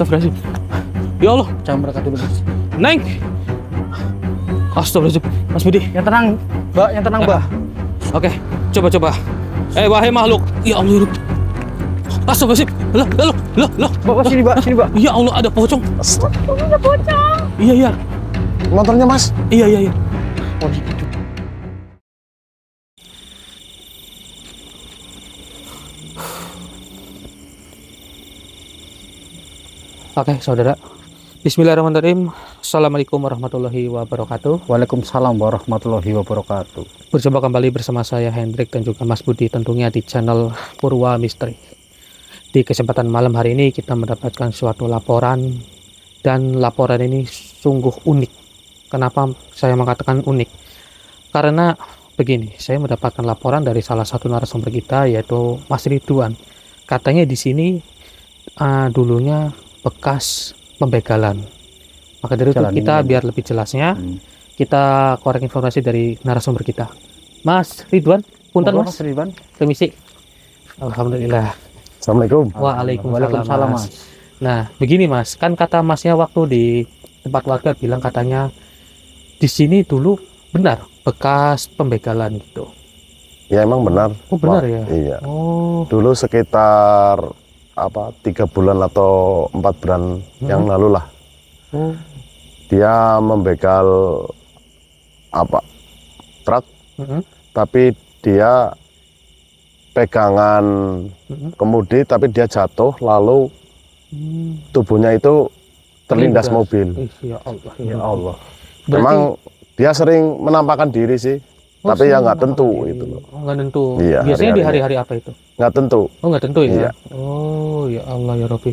Astagfirullahaladzim. Ya Allah. Jangan berangkat dulu, Mas. Neng. Astagfirullahaladzim. Mas Budi. Yang tenang, Mbak. Yang tenang, Mbak. Oke, coba. Wahai makhluk. Ya Allah. Astagfirullahaladzim. Loh. Mbak, sini, Mbak. Sini, Mbak. Ya Allah, ada pocong. Ada pocong. Iya. Motornya, Mas. Iya. Oke, saudara. Bismillahirrahmanirrahim. Assalamualaikum warahmatullahi wabarakatuh. Waalaikumsalam warahmatullahi wabarakatuh. Berjumpa kembali bersama saya Hendrik dan juga Mas Budi tentunya di channel Purwa Misteri. Di kesempatan malam hari ini kita mendapatkan suatu laporan dan laporan ini sungguh unik. Kenapa saya mengatakan unik? Karena begini, saya mendapatkan laporan dari salah satu narasumber kita yaitu Mas Ridwan. Katanya di sini dulunya bekas pembegalan. Maka dari itu kita biar lebih jelasnya kita korek informasi dari narasumber kita. Mas Ridwan, punten Mas. Ridwan. Permisi. Alhamdulillah. Assalamualaikum. Waalaikumsalam Mas. Nah, begini Mas, kan kata Masnya waktu di tempat warga bilang katanya di sini dulu benar bekas pembegalan gitu. Ya emang benar. Oh benar ya. Iya. Oh. Dulu sekitar 3 bulan atau 4 bulan yang lalu lah. Oh. Dia membegal truk, tapi dia pegangan kemudi, tapi dia jatuh lalu tubuhnya itu terlindas mobil. Ya Allah. Ya Allah. Memang dia sering menampakkan diri sih, tapi ya nggak tentu itu loh. Nggak tentu. Iya, Biasanya di hari-hari apa itu? Nggak tentu. Oh nggak tentu ya? Iya. Oh ya Allah ya Rabbi.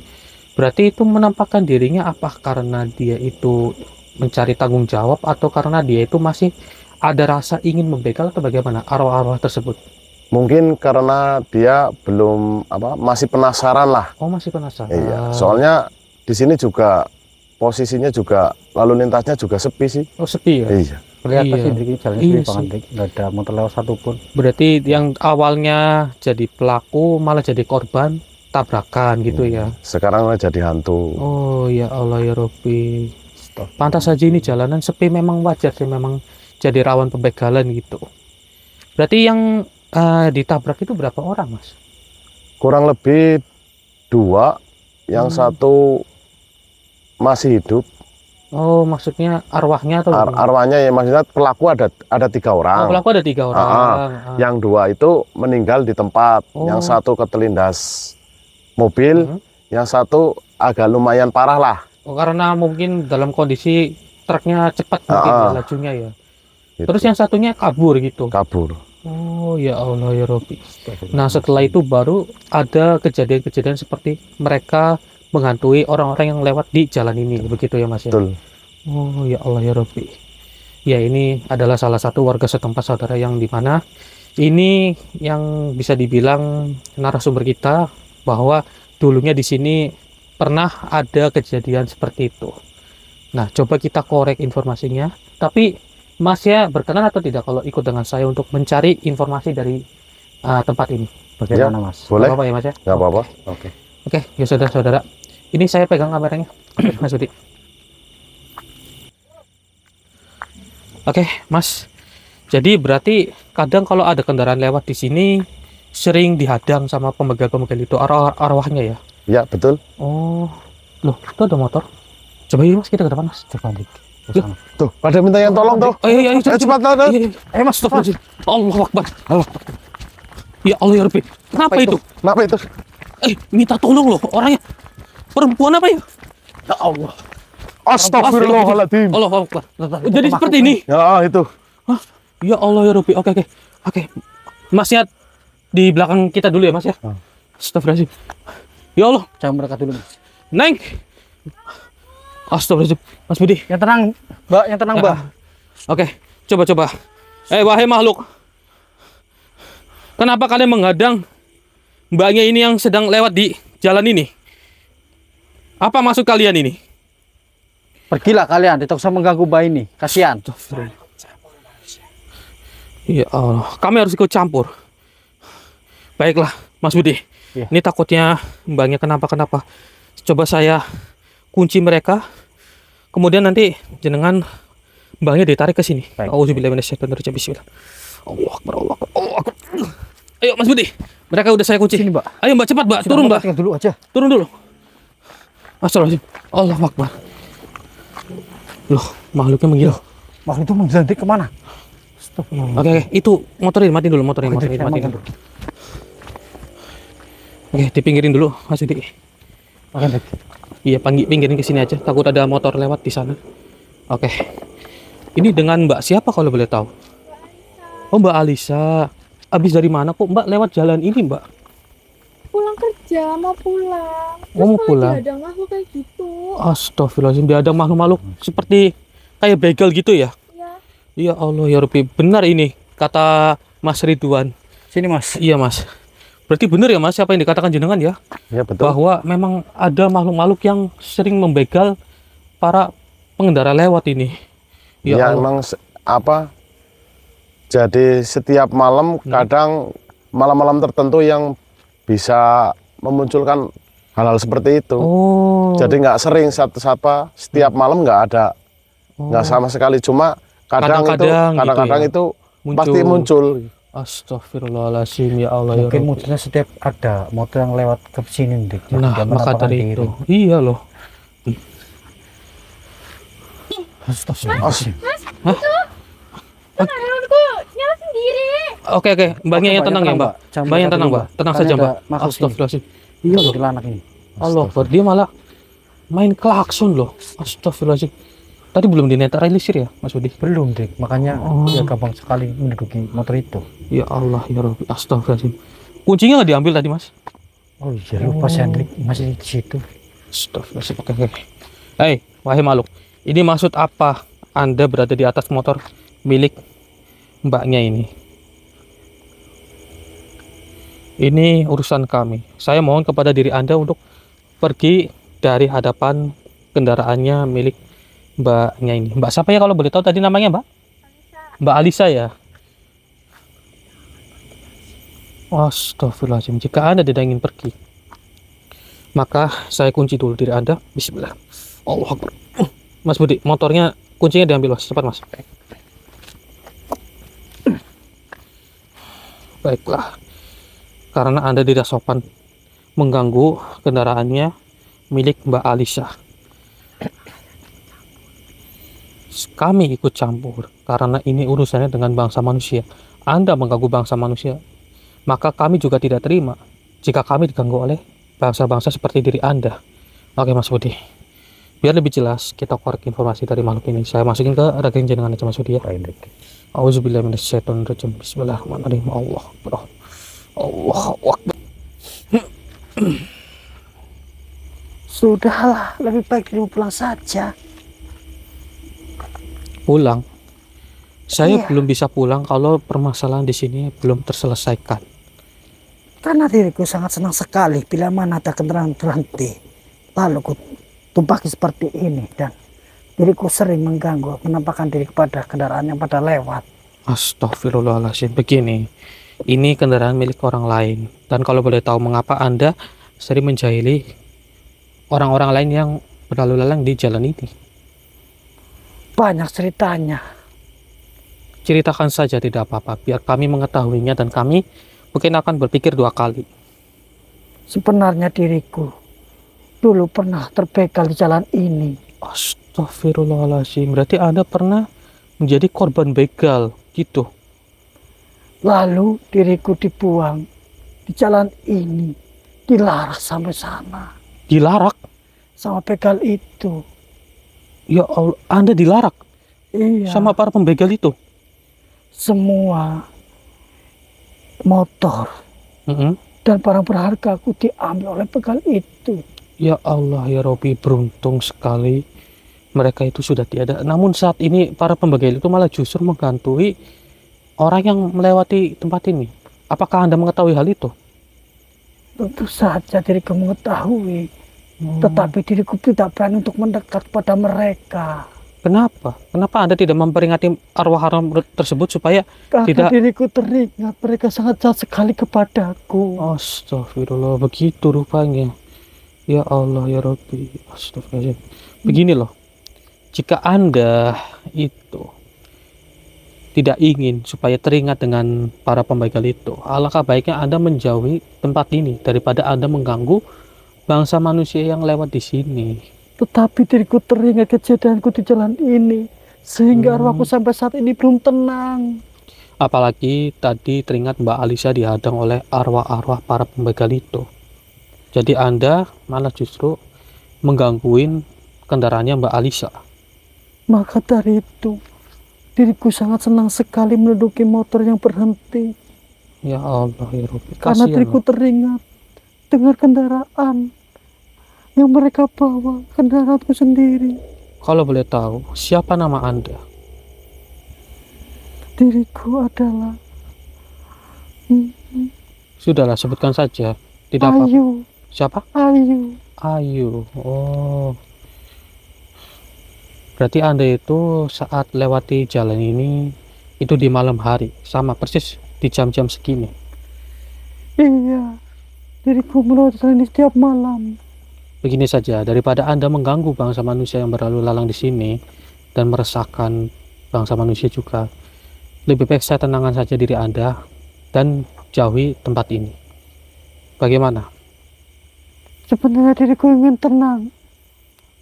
Berarti itu menampakkan dirinya apa karena dia itu mencari tanggung jawab atau karena dia itu masih ada rasa ingin membegal atau bagaimana arwah-arwah tersebut? Mungkin karena dia belum masih penasaran lah. Oh masih penasaran. Iya. Soalnya di sini juga posisinya juga lalu lintasnya juga sepi sih. Oh sepi ya? Iya. Kelihatan Iya. sih di jalan Iya sepi banget, nggak ada motor lewat satupun. Berarti yang awalnya jadi pelaku malah jadi korban tabrakan gitu ya? Sekarang jadi hantu. Oh ya Allah ya Rabbi. Pantas saja ini jalanan sepi, memang wajar sih, memang jadi rawan pembegalan gitu. Berarti yang ditabrak itu berapa orang Mas? Kurang lebih 2, yang satu masih hidup. Oh maksudnya arwahnya atau Arwahnya ya maksudnya pelaku ada 3 orang. Oh, pelaku ada 3 orang. Yang 2 itu meninggal di tempat. Yang satu keterlindas mobil, yang satu agak lumayan parah lah. Oh, karena mungkin dalam kondisi truknya cepat mungkin ya, lajunya ya. Gitu. Terus yang satunya kabur gitu. Kabur. Oh ya Allah ya Rabbi. Nah setelah itu baru ada kejadian-kejadian seperti mereka menghantui orang-orang yang lewat di jalan ini, begitu ya Mas ya? Betul. Oh ya Allah ya Rabbi. Ya ini adalah salah satu warga setempat saudara yang dimana ini yang bisa dibilang narasumber kita bahwa dulunya di sini pernah ada kejadian seperti itu. Nah coba kita korek informasinya. Tapi Mas ya berkenan atau tidak kalau ikut dengan saya untuk mencari informasi dari tempat ini? Bagaimana Ya, Mas? boleh. Gak apa-apa ya Mas ya? Nggak apa-apa. Oke. Oke, ya saudara-saudara. Ini saya pegang kameranya, Mas Budi. Oke, Mas. Jadi berarti kadang kalau ada kendaraan lewat di sini sering dihadang sama pembegal-pembegal itu arwahnya ya? Ya betul. Oh, loh, itu ada motor. Coba yuk Mas, kita ke depan Mas. Coba dik. Tuh, pada minta yang tolong tuh. Oh iya, Cepat, cepat. cepat. Mas, stop. Allahu Akbar. Ya Allah ya Rabbi. Kenapa itu? Kenapa itu? Minta tolong loh orangnya. Perempuan apa ya? Ya Allah. Astagfirullahaladzim. Allahu Akbar. Jadi seperti ini. Ya itu. Hah? Ya Allah ya Rabbi. Oke. Masnya di belakang kita dulu ya Mas ya. Astagfirullahaladzim. Ya Allah. Jangan berangkat dulu, Mas. Neng. Astagfirullahaladzim. Mas Budi. Yang tenang, Mbak. Yang tenang, Mbak. Oke. Coba. Wahai makhluk. Kenapa kalian menghadang mbaknya ini yang sedang lewat di jalan ini? Apa maksud kalian ini? Pergilah kalian, tidak usah mengganggu Mbak ini. Kasihan. Ya Allah, kami harus ikut campur. Baiklah, Mas Budi. Iya. Ini takutnya mbaknya kenapa. Coba saya kunci mereka. Kemudian nanti jenengan mbaknya ditarik ke sini. Baik. Auzubillahi minasyaitonirrajim. Bismillah. Allah Akbar, Allah Akbar, Allah Akbar. Ayo Mas Budi, mereka udah saya kunci. Sini, Mbak. Ayo Mbak, cepat Mbak, Sudah, turun Mbak. tinggal dulu aja. Turun dulu. Astagfirullahaladzim. Allah Akbar. Loh, makhluknya menggila. Makhluk itu menggelantik kemana? Astagfirullah. Oke, itu motorin, matiin dulu motorin, motorin, matiin dulu. Oke, dipinggirin dulu, Mas Budi. Oke, Dik. Iya, pinggirin ke sini aja. Takut ada motor lewat di sana. Oke. Ini dengan Mbak siapa kalau boleh tahu? Oh, Mbak Alisa. Habis dari mana kok Mbak lewat jalan ini, Mbak? Pulang kerja, mau pulang. Oh, mau kalau pulang. Ada makhluk kayak gitu. Astagfirullahaladzim, dia ada makhluk-makhluk seperti kayak begal gitu ya? Ya. Ya Allah, ya Rabbi. Benar ini kata Mas Ridwan. Sini, Mas. Iya, Mas. Berarti benar ya, Mas, apa yang dikatakan jenengan ya? Ya betul. Bahwa memang ada makhluk-makhluk yang sering membegal para pengendara lewat ini. Ya, Ya Allah. emang apa? Jadi setiap malam kadang malam-malam tertentu yang bisa memunculkan hal-hal seperti itu. Oh. Jadi nggak sering setiap malam nggak ada, nggak sama sekali. Cuma kadang-kadang itu pasti muncul. Astagfirullahaladzim, ya Allah, ya Mungkin Rabbi. munculnya setiap ada motor yang lewat ke sini, Dik. Nah, Dia maka menampakkan dari diri. itu. Iya loh. Astagfirullahaladzim. Menurutku nyala sendiri. Oke, mbaknya Oke, yang Mbak, tenang ya, Mbak. Jangan Mbak yang berkata tenang, dulu, Mbak. Tenang Karena saja, ada Mbak. makhluk sini. Astagfirullahaladzim. Iya loh. Kuntilanak ini. Allah Akbar, dia malah main klakson loh. Astagfirullahaladzim. Tadi belum dinetralisir ya, Mas Budi? Belum, Dik. Makanya Oh. dia gampang sekali menduduki motor itu. Ya Allah, ya Rabbi. Astagfirullahaladzim. Kuncinya nggak diambil tadi, Mas? Oh iya, lupa si Hendrik masih di situ. Astagfirullahaladzim. Oke. Hei, wahai makhluk. Ini maksud apa Anda berada di atas motor milik mbaknya ini? Ini urusan kami. Saya mohon kepada diri Anda untuk pergi dari hadapan kendaraannya milik mbaknya ini. Mbak siapa ya kalau boleh tahu tadi namanya, Mbak? Mbak Alisa ya? Astagfirullahaladzim. Jika Anda tidak ingin pergi, maka saya kunci dulu diri Anda. Bismillah. Allah Akbar. Mas Budi, motornya kuncinya diambil, Mas. Cepat, Mas. Baiklah. Karena Anda tidak sopan mengganggu kendaraannya milik Mbak Alisa. Kami ikut campur karena ini urusannya dengan bangsa manusia. Anda mengganggu bangsa manusia, maka kami juga tidak terima jika kami diganggu oleh bangsa-bangsa seperti diri Anda. Oke, Mas Budi. Biar lebih jelas, kita korek informasi dari makhluk ini. Saya masukin ke rekening jenengan aja, Mas Budi ya. Baik, Dik. Auzubillahi minasyaitonirrajim. Bismillahirrahmanirrahim. Allah Akbar. Allah Akbar. Sudahlah, lebih baik dirimu pulang saja. Pulang. Saya Iya. belum bisa pulang kalau permasalahan di sini belum terselesaikan. Karena diriku sangat senang sekali bila mana ada kendaraan berhenti. Lalu ku tumpaki seperti ini dan diriku sering mengganggu menampakkan diri kepada kendaraan yang pada lewat. Astagfirullahaladzim. Begini, ini kendaraan milik orang lain. Dan kalau boleh tahu mengapa Anda sering menjahili orang-orang lain yang berlalu lalang di jalan ini? Banyak ceritanya. Ceritakan saja, tidak apa-apa. Biar kami mengetahuinya dan kami mungkin akan berpikir dua kali. Sebenarnya diriku dulu pernah terbegal di jalan ini. Astagfirullahaladzim. Berarti Anda pernah menjadi korban begal gitu. Lalu diriku dibuang di jalan ini. Dilarang sampai sana. Dilarak? Sama begal itu. Ya Allah, Anda dilarak Iya. sama para pembegal itu? Semua motor Mm-mm. dan barang berharga aku diambil oleh begal itu. Ya Allah, ya Robbi, beruntung sekali mereka itu sudah tiada. Namun saat ini para pembegal itu malah justru menggantui orang yang melewati tempat ini. Apakah Anda mengetahui hal itu? Tentu saja diriku mengetahui, tetapi diriku tidak berani untuk mendekat pada mereka. Kenapa? Kenapa Anda tidak memperingati arwah haram tersebut supaya Karena tidak... diriku teringat mereka sangat jahat sekali kepadaku. Astagfirullah, begitu rupanya. Ya Allah ya Rabbi. Astagfirullahaladzim. Begini loh. Jika Anda itu tidak ingin supaya teringat dengan para pembegal itu, alangkah baiknya Anda menjauhi tempat ini daripada Anda mengganggu bangsa manusia yang lewat di sini. Tetapi diriku teringat kejadianku di jalan ini, sehingga arwahku sampai saat ini belum tenang. Apalagi tadi teringat Mbak Alisa dihadang oleh arwah-arwah para pembegal itu. Jadi Anda malah justru menggangguin kendaraannya Mbak Alisa. Maka dari itu, diriku sangat senang sekali menduduki motor yang berhenti. Ya Allah ya Rabbi. Karena Kasihan diriku loh. teringat dengan kendaraan yang mereka bawa, kendaraanku sendiri. Kalau boleh tahu, siapa nama Anda? Diriku adalah Sudahlah, sebutkan saja. Tidak apa-apa. Ayu. Siapa? Ayu. Ayu. Oh. Berarti Anda itu saat lewati jalan ini itu di malam hari, sama persis di jam-jam segini. Iya, diriku melewati jalan ini setiap malam. Begini saja, daripada Anda mengganggu bangsa manusia yang berlalu lalang di sini dan meresahkan bangsa manusia juga, lebih baik saya tenangkan saja diri Anda dan jauhi tempat ini. Bagaimana? Sebenarnya diriku ingin tenang.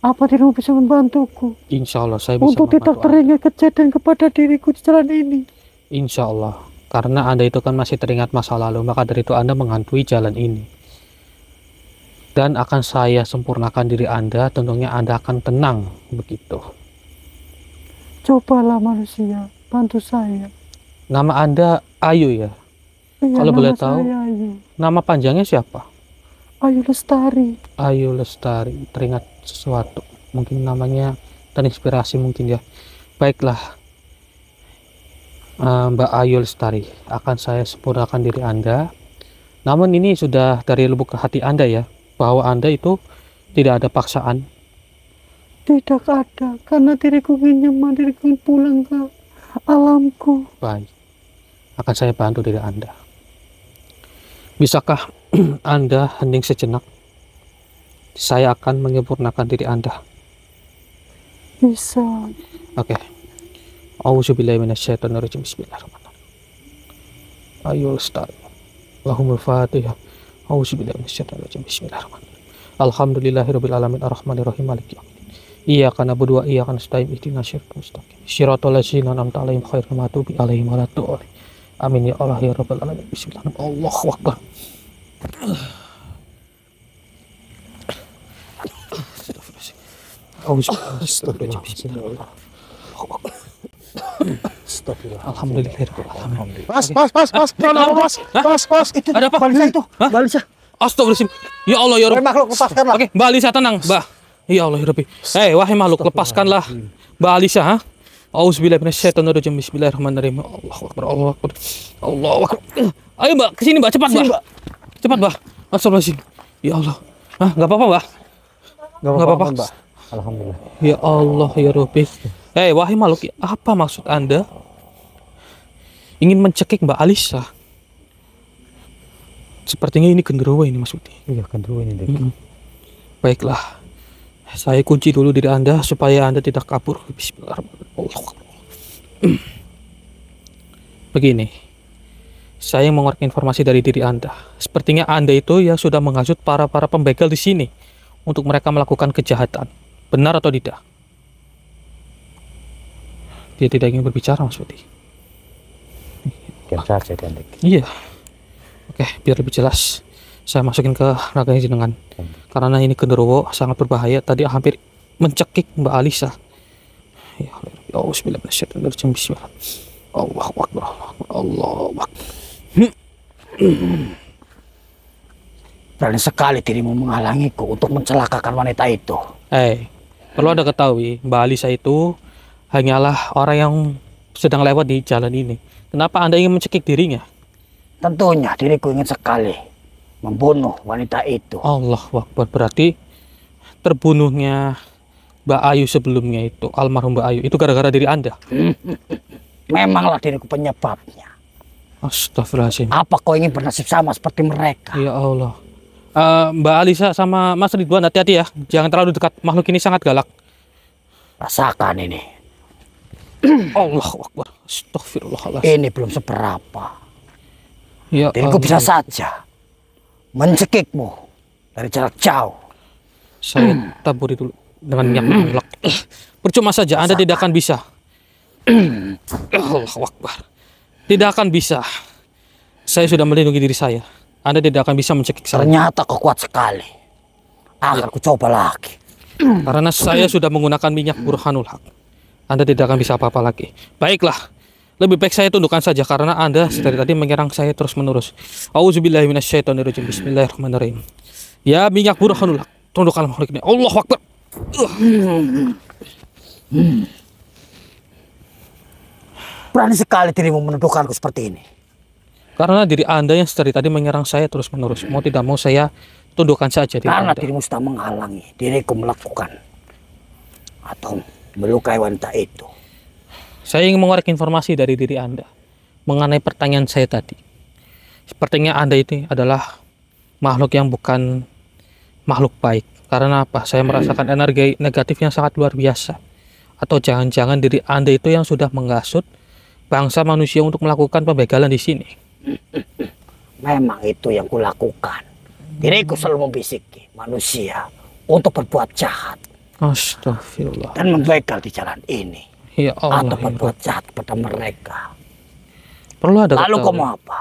Apa dirimu bisa membantuku Insya Allah saya bisa untuk tidak membantu Anda. teringat kejadian kepada diriku di jalan ini? Insya Allah, karena Anda itu kan masih teringat masa lalu, maka dari itu Anda menghantui jalan ini. Dan akan saya sempurnakan diri Anda, tentunya Anda akan tenang begitu. Cobalah manusia, bantu saya. Nama Anda Ayu ya? Iya, Kalau nama boleh tahu. saya Ayu. Nama panjangnya siapa? Ayu Lestari. Ayu Lestari. Teringat sesuatu. Mungkin namanya terinspirasi mungkin ya. Baiklah. Mbak Ayu Lestari, akan saya sempurnakan diri Anda. Namun ini sudah dari lubuk hati Anda ya, bahwa Anda itu tidak ada paksaan. Tidak ada, karena diriku ingin nyaman, diriku ingin pulang ke alamku. Baik, akan saya bantu diri Anda. Bisakah Anda hening sejenak? Saya akan menyempurnakan diri Anda. Bisa. Oke. Auzubillahi minasyaitonirrajim. Bismillahirrahmanirrahim. Ayu Lestari. Allahumma Fatihah. Auzubillahi minasyaitonirrajim. Bismillahirrahmanirrahim. Alhamdulillahirabbil alamin arrahmanirrahim maliki yaumiddin. Iyyaka na'budu wa iyyaka nasta'in ihdinas siratal mustaqim. Shiratal ladzina an'amta 'alaihim ghairil maghdubi 'alaihim waladdallin. Amin ya Allah ya rabbal alamin. Bismillahirrahmanirrahim. Allahu akbar. Alhamdulillahirabbil alamin. Mas. Ada apa? Balisa itu, Hah? Balisa. Astagfirullahaladzim. Ya Allah ya Rabbi. Makhluk, lepaskanlah. Oke, Mbak Alisa tenang, Mbak. Ya Allah ya Rabbi. Wahai makhluk, lepaskanlah Mbak Alisa, ha? Auzubillahi minasyaitonirrajim. Bismillahirrahmanirrahim. Allahu akbar. Allahu akbar. Allahu akbar. Ayo, Mbak, ke sini, Mbak. Cepat, Mbak. Cepat, Mbak. Astagfirullahaladzim. Ya Allah. Hah, enggak apa-apa, Mbak? Enggak apa-apa. Mbak. Alhamdulillah. Ya Allah ya Rabbi. Wahai makhluk, apa maksud Anda ingin mencekik Mbak Alisa? Sepertinya ini genderuwo ini Mas Budi. Iya, kan dulu ini deh. Baiklah, saya kunci dulu diri Anda supaya Anda tidak kabur. Bismillahirrahmanirrahim. Begini, saya mengeluarkan informasi dari diri Anda. Sepertinya Anda itu ya sudah menghasut para pembegal di sini untuk mereka melakukan kejahatan. Benar atau tidak? Dia tidak ingin berbicara, Mas Budi. Diam saja, Dik. Iya. Oke, biar lebih jelas, saya masukin ke raganya jenengan. Karena ini genderuwo sangat berbahaya. Tadi hampir mencekik Mbak Alisa. Ya Allah, bismillahirrahmanirrahim. Bismillah. Allahu akbar. Allahu akbar. Berani sekali dirimu menghalangiku untuk mencelakakan wanita itu. Perlu Anda ketahui, Mbak Alisa itu hanyalah orang yang sedang lewat di jalan ini. Kenapa Anda ingin mencekik dirinya? Tentunya diriku ingin sekali membunuh wanita itu. Allahu akbar. Berarti terbunuhnya Mbak Ayu sebelumnya itu, almarhum Mbak Ayu, itu gara-gara diri Anda? Memanglah diriku penyebabnya. Astagfirullahaladzim. Apa kau ingin bernasib sama seperti mereka? Ya Allah. Mbak Alisa sama Mas Ridwan, hati-hati ya. Jangan terlalu dekat. Makhluk ini sangat galak. Rasakan ini. Allahu Akbar. Astagfirullahaladzim. Ini belum seberapa. Ya Diriku bisa Allah. saja mencekikmu dari jarak jauh. Saya taburi dulu dengan minyak menolak. Percuma saja, Anda tidak akan bisa. Allahu Akbar. Tidak akan bisa. Saya sudah melindungi diri saya. Anda tidak akan bisa mencekik saya. Ternyata kau kuat sekali. Akan ku coba lagi. Karena saya sudah menggunakan minyak burhanul haq. Anda tidak akan bisa apa-apa lagi. Baiklah. Lebih baik saya tundukkan saja karena Anda dari tadi menyerang saya terus-menerus. Auzubillahi minasyaitonirrajim. Bismillahirrahmanirrahim. Ya minyak burhanul haq. Tundukkan makhluk ini. Allahu Akbar. Berani sekali dirimu menuduhkanku seperti ini. Karena diri Anda yang dari tadi menyerang saya terus-menerus. Mau tidak mau saya tundukkan saja diri Karena Anda. dirimu sudah menghalangi diriku melakukan atau melukai wanita itu. Saya ingin mengorek informasi dari diri Anda mengenai pertanyaan saya tadi. Sepertinya Anda ini adalah makhluk yang bukan makhluk baik. Karena apa? Saya merasakan energi negatif yang sangat luar biasa. Atau jangan-jangan diri Anda itu yang sudah menghasut bangsa manusia untuk melakukan pembegalan di sini. Memang itu yang kulakukan. Diriku selalu membisiki manusia untuk berbuat jahat Astagfirullah. dan membegal di jalan ini. Ya Allah. Atau berbuat jahat kepada mereka. Perlu ada Lalu kau ketahuan. mau apa?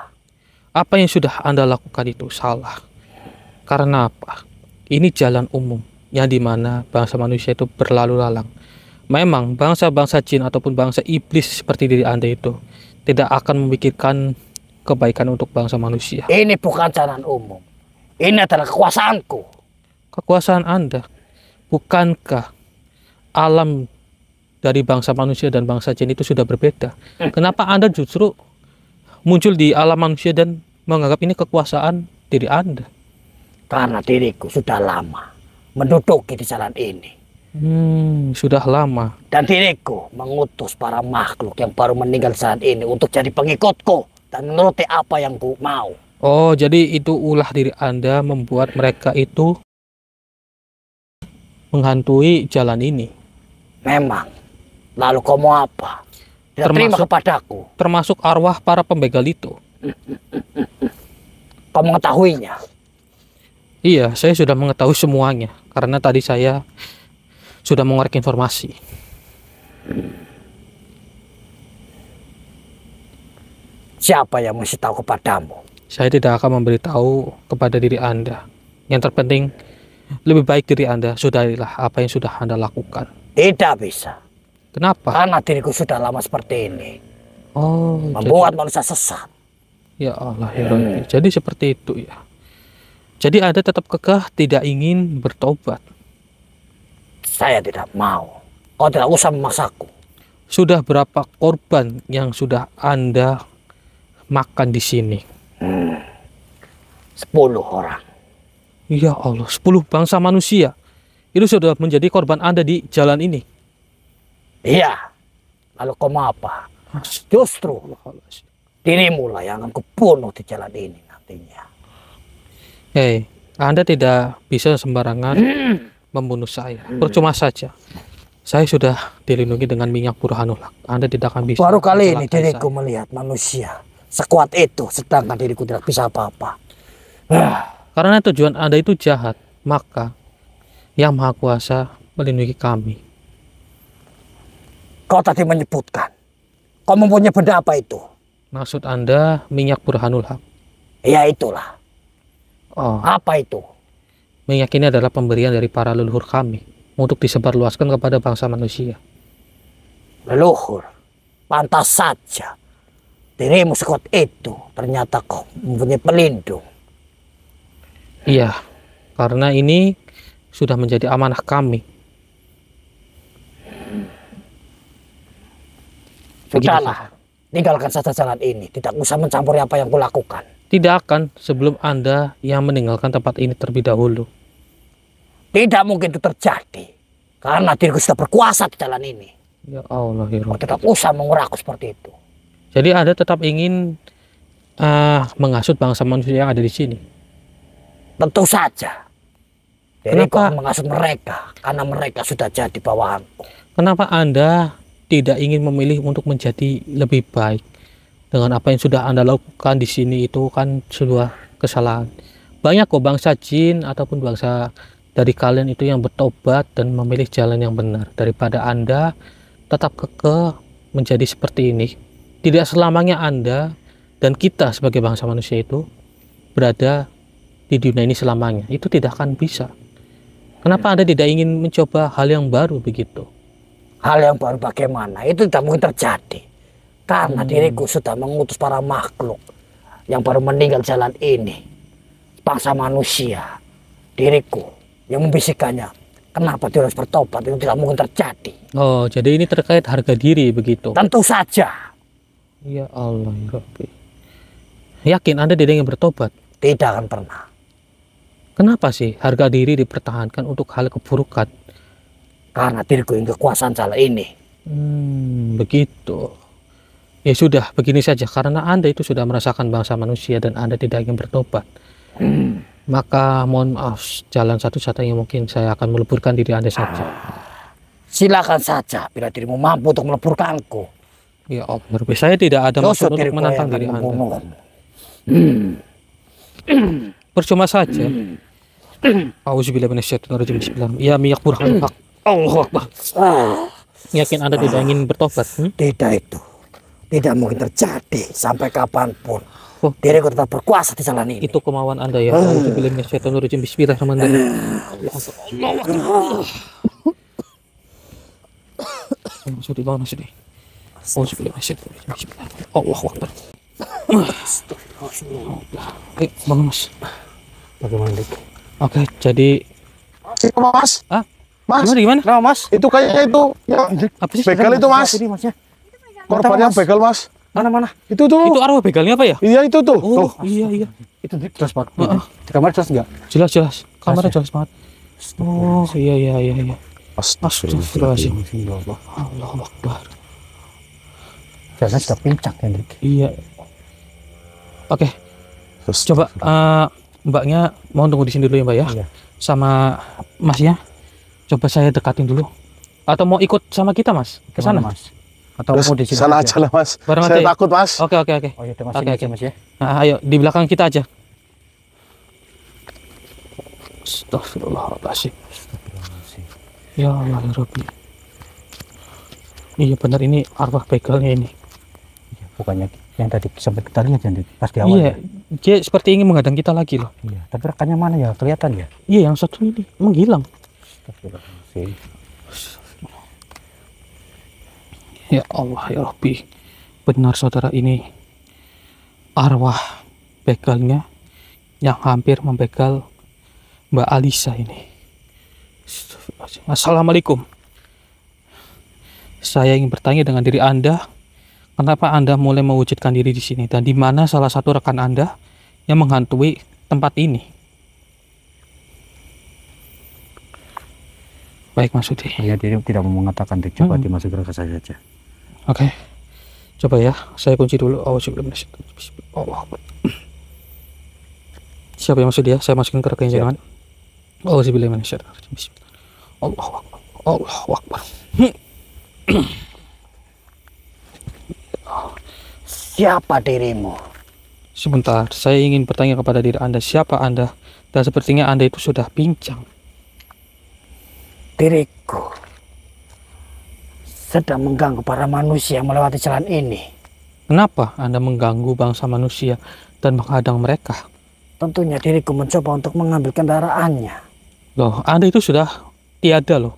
Apa yang sudah Anda lakukan itu salah. Karena apa? Ini jalan umum yang dimana bangsa manusia itu berlalu lalang. Memang bangsa-bangsa jin ataupun bangsa iblis seperti diri Anda itu tidak akan memikirkan kebaikan untuk bangsa manusia. Ini bukan jalan umum. Ini adalah kekuasaanku. Kekuasaan Anda, bukankah alam dari bangsa manusia dan bangsa jin itu sudah berbeda? Kenapa Anda justru muncul di alam manusia dan menganggap ini kekuasaan diri Anda? Karena diriku sudah lama menduduki di jalan ini. Sudah lama. Dan diriku mengutus para makhluk yang baru meninggal saat ini untuk jadi pengikutku dan menuruti apa yang ku mau. Oh, jadi itu ulah diri Anda membuat mereka itu menghantui jalan ini. Memang. Lalu kau mau apa? Tidak terima kepadaku. Termasuk arwah para pembegal itu. Kau mengetahuinya. Iya, saya sudah mengetahui semuanya. Karena tadi saya sudah mengorek informasi. Siapa yang mesti tahu kepadamu? Saya tidak akan memberitahu kepada diri Anda. Yang terpenting, lebih baik diri Anda sudahilah apa yang sudah Anda lakukan. Tidak bisa. Kenapa? Karena diriku sudah lama seperti ini. Oh, Membuat manusia sesat. ya Allah ya Rabbi. Jadi seperti itu ya. Jadi Anda tetap kekeh tidak ingin bertobat. Saya tidak mau. Kau tidak usah memaksaku. Sudah berapa korban yang sudah Anda makan di sini? 10 orang. Ya Allah, 10 bangsa manusia. Itu sudah menjadi korban Anda di jalan ini. Iya. Lalu kau mau apa? Justru dirimu lah yang akan kubunuh di jalan ini nantinya. Hei, Anda tidak bisa sembarangan membunuh saya. Percuma saja. Saya sudah dilindungi dengan minyak burhanul haq. Anda tidak akan bisa. Baru kali ini mencelakakan diriku saya. melihat manusia sekuat itu, sedangkan diriku tidak bisa apa-apa. Karena tujuan Anda itu jahat, maka Yang Maha Kuasa melindungi kami. Kau tadi menyebutkan, kau mempunyai benda apa itu? Maksud Anda minyak burhanul haq? Ya itulah. Oh, Apa itu? minyak ini adalah pemberian dari para leluhur kami untuk disebarluaskan kepada bangsa manusia. Leluhur. Pantas saja. Dirimu sekuat itu, ternyata kau mempunyai pelindung. Iya, karena ini sudah menjadi amanah kami. Sudahlah, tinggalkan saja jalan ini. Tidak usah mencampuri apa yang kulakukan. Tidak akan sebelum Anda yang meninggalkan tempat ini terlebih dahulu. Tidak mungkin itu terjadi. Karena diriku sudah berkuasa di jalan ini. Ya Allah, ya Kau Rabbi. tidak usah menguraku seperti itu. Jadi Anda tetap ingin menghasut bangsa manusia yang ada di sini. Tentu saja. Diriku Kenapa? akan mengasut mereka karena mereka sudah jadi bawahanku. Kenapa Anda tidak ingin memilih untuk menjadi lebih baik? Dengan apa yang sudah Anda lakukan di sini itu kan sebuah kesalahan. Banyak kok bangsa jin ataupun bangsa dari kalian itu yang bertobat dan memilih jalan yang benar. Daripada Anda tetap kekeh menjadi seperti ini. Tidak selamanya Anda dan kita sebagai bangsa manusia itu berada di dunia ini selamanya. Itu tidak akan bisa. Kenapa Anda tidak ingin mencoba hal yang baru begitu? Hal yang baru bagaimana? Itu tidak mungkin terjadi. Karena diriku sudah mengutus para makhluk yang baru meninggal jalan ini. Bangsa manusia. Diriku yang membisikkannya. Kenapa dia harus bertobat? Itu tidak mungkin terjadi. Oh, jadi ini terkait harga diri begitu. Tentu saja. Ya Allah, ya Rabbi. Yakin Anda tidak ingin bertobat? Tidak akan pernah. Kenapa sih harga diri dipertahankan untuk hal keburukan? Karena diriku yang kekuasaan jalan ini. Begitu. Ya sudah, begini saja. Karena Anda itu sudah merasakan bangsa manusia dan Anda tidak ingin bertobat. Maka mohon maaf, jalan satu-satunya mungkin saya akan meleburkan diri Anda saja. Silakan saja bila dirimu mampu untuk meleburkanku. Ya Allah, ya Rabbi. Saya tidak ada maksud untuk diriku menantang yang diri akan Anda. membunuhmu. Percuma saja. Auzubillahi minasyaitonirrajim. Bismillah. Ya miyak burhan hak. Allahu Akbar. Yakin Anda tidak ingin bertobat? Tidak itu. Tidak mungkin terjadi sampai kapanpun. Oh. Diriku tetap berkuasa di jalan ini. Itu kemauan Anda ya. Auzubillahi minasyaitonirrajim. Bismillahirrahmanirrahim. Allahu Akbar. Maksudnya bangun maksudnya. Auzubillahi minasyaitonirrajim. Bismillah. Allahu Akbar. Ayo bangun Mas. Bagaimana, Dik? Oke, jadi Itu Mas. ah, Mas, gimana? Nah, Mas. itu kayaknya itu ya, Apa sih? begal itu Mas. Ini, Mas, ya. Korban yang begal Mas. Mana? Itu tuh. Itu arwah begalnya apa ya? Iya itu tuh. Oh, Tuh. iya. Itu jelas banget. Di kamar jelas enggak? Jelas. Kamera Jelas jelas banget. Oh, iya. Astagfirullahaladzim. Astagfirullahaladzim. Allahu Akbar. Jelasnya sudah pincang, Hendrik. Iya. Oke, coba Mbaknya mau tunggu di sini dulu ya Mbak ya. Iya. Sama Masnya. Coba saya dekatin dulu. Atau mau ikut sama kita Mas? Ke sana? Gimana, Mas? Atau Terus mau di sini sana aja lah Mas. Bareng Saya aja ya? takut Mas. Oke. Oh iya, Mas. Oke, Ini oke. aja, Mas, ya. Nah, ayo di belakang kita aja. Astagfirullahaladzim. Ya Allah ya Rabbi. Iya benar, ini arwah begalnya ini. Bukannya yang tadi sempat kita lihat, Hendrik, pas di awal. Iya, dia seperti ingin menghadang kita lagi loh. Iya. Tapi rekannya mana ya? Kelihatan ya? Iya, yang satu ini menghilang. Astagfirullahaladzim. Ya Allah ya Rabbi. Benar saudara, ini arwah begalnya yang hampir membegal Mbak Alisa ini. Assalamualaikum. Saya ingin bertanya dengan diri Anda, kenapa Anda mulai mewujudkan diri di sini dan di mana salah satu rekan Anda yang menghantui tempat ini? Baik Mas Sudi. Iya, dia tidak mau mengatakan, Dik. Coba dimasukin ke saya saja. Oke. Coba ya, saya kunci dulu. Siapa yang masuk dia? Saya masukin ke rekening jangan. Allahu Akbar. Allahu Akbar. Siapa dirimu? Sebentar, saya ingin bertanya kepada diri Anda, siapa Anda? Dan sepertinya Anda itu sudah pincang. Diriku sedang mengganggu para manusia yang melewati jalan ini. Kenapa Anda mengganggu bangsa manusia dan menghadang mereka? Tentunya diriku mencoba untuk mengambil kendaraannya. Loh, Anda itu sudah tiada loh.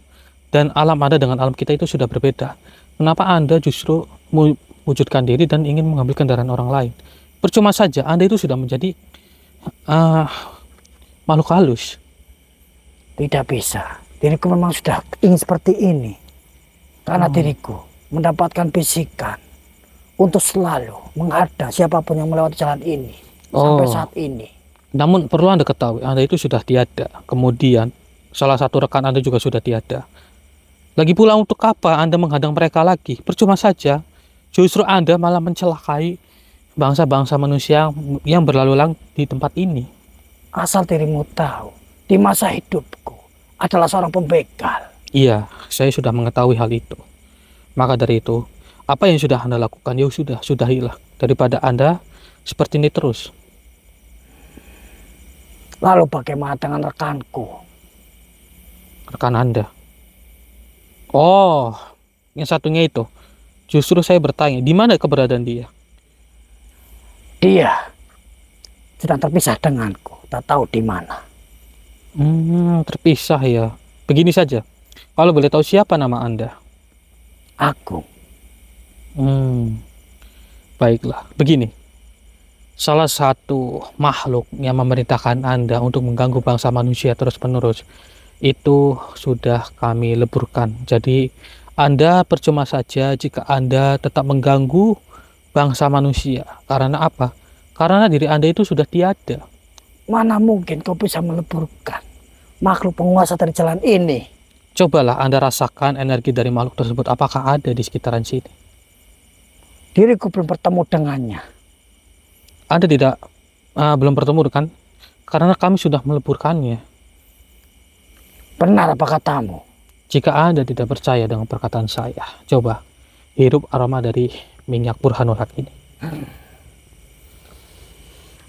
Dan alam Anda dengan alam kita itu sudah berbeda. Kenapa Anda justru mewujudkan diri dan ingin mengambil kendaraan orang lain? Percuma saja, Anda itu sudah menjadi makhluk halus. Tidak bisa. Diriku memang sudah ingin seperti ini. Karena diriku mendapatkan bisikan untuk selalu menghadang siapapun yang melewati jalan ini. Sampai saat ini. Namun perlu Anda ketahui, Anda itu sudah tiada. Kemudian salah satu rekan Anda juga sudah tiada. Lagi pula untuk apa Anda menghadang mereka lagi? Percuma saja. Justru Anda malah mencelakai bangsa-bangsa manusia yang berlalu lalang di tempat ini. Asal dirimu tahu, di masa hidupku adalah seorang pembegal. Iya, saya sudah mengetahui hal itu. Maka dari itu, apa yang sudah Anda lakukan, ya sudahilah. Daripada Anda seperti ini terus. Lalu bagaimana dengan rekanku? Rekan Anda. Oh, yang satunya itu. Justru saya bertanya, di mana keberadaan dia? Dia sedang terpisah denganku, tak tahu di mana. Terpisah ya. Begini saja, kalau boleh tahu siapa nama Anda? Aku. Baiklah, begini. Salah satu makhluk yang memerintahkan Anda untuk mengganggu bangsa manusia terus-menerus itu sudah kami leburkan. Jadi Anda percuma saja jika Anda tetap mengganggu bangsa manusia. Karena apa? Karena diri Anda itu sudah tiada. Mana mungkin kau bisa meleburkan makhluk penguasa dari jalan ini? Cobalah Anda rasakan energi dari makhluk tersebut. Apakah ada di sekitaran sini? Diriku belum bertemu dengannya. Anda belum bertemu kan? Karena kami sudah meleburkannya. Benar apa katamu? Jika Anda tidak percaya dengan perkataan saya, coba hirup aroma dari minyak Burhanul Haq ini.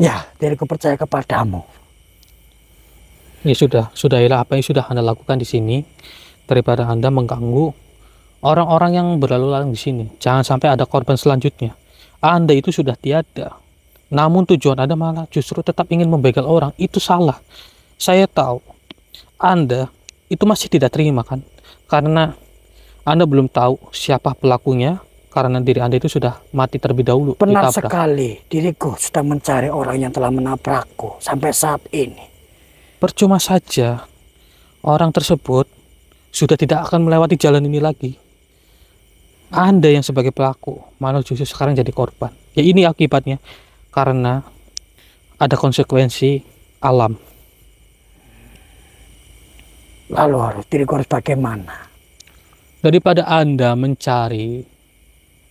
Ya, diriku percaya kepadamu. Ya sudahilah apa yang sudah Anda lakukan di sini daripada Anda mengganggu orang-orang yang berlalu lalang di sini. Jangan sampai ada korban selanjutnya. Anda itu sudah tiada. Namun tujuan Anda malah justru tetap ingin membegal orang. Itu salah. Saya tahu Anda itu masih tidak terima kan? Karena Anda belum tahu siapa pelakunya. Karena diri Anda itu sudah mati terlebih dahulu. Benar ditabrak. sekali, diriku sudah mencari orang yang telah menabrakku sampai saat ini. Percuma saja orang tersebut sudah tidak akan melewati jalan ini lagi. Anda yang sebagai pelaku malah justru sekarang jadi korban. Ya ini akibatnya karena ada konsekuensi alam. Lalu diriku harus bagaimana? Daripada Anda mencari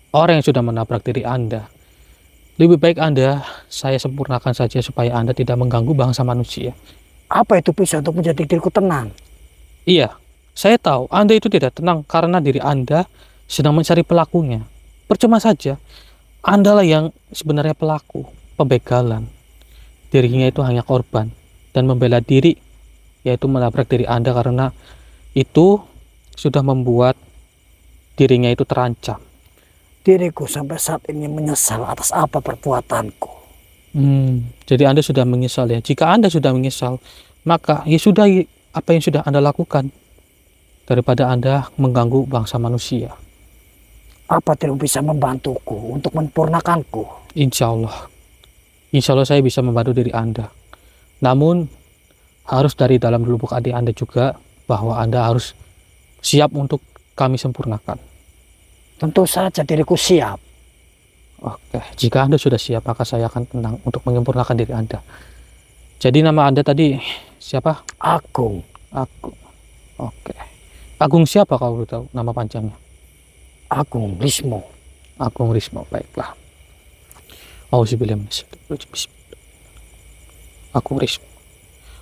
orang yang sudah menabrak diri Anda, lebih baik saya sempurnakan saja supaya Anda tidak mengganggu bangsa manusia. Apa itu bisa untuk menjadi diriku tenang? Iya, saya tahu Anda itu tidak tenang karena diri Anda sedang mencari pelakunya. Percuma saja, Anda lah yang sebenarnya pelaku pembegalan. Dirinya itu hanya korban dan membela diri, yaitu menabrak diri Anda karena itu sudah membuat dirinya itu terancam. Diriku sampai saat ini menyesal atas apa perbuatanku. Jadi Anda sudah menyesal ya. Jika Anda sudah menyesal, maka ya sudah apa yang sudah Anda lakukan daripada Anda mengganggu bangsa manusia. Apa dirimu bisa membantuku untuk menyempurnakanku? Insya Allah saya bisa membantu diri Anda. Namun harus dari dalam lubuk hati Anda juga bahwa Anda harus siap untuk kami sempurnakan. Tentu saja diriku siap. Oke, jika Anda sudah siap, maka saya akan tenang untuk menyempurnakan diri Anda. Jadi nama Anda tadi siapa? Agung. Agung. Oke. Agung siapa kalau tahu nama panjangnya? Agung Rismo. Agung Rismo, baiklah. Auzubillahi minasyaitonir rajim. Agung Rismo.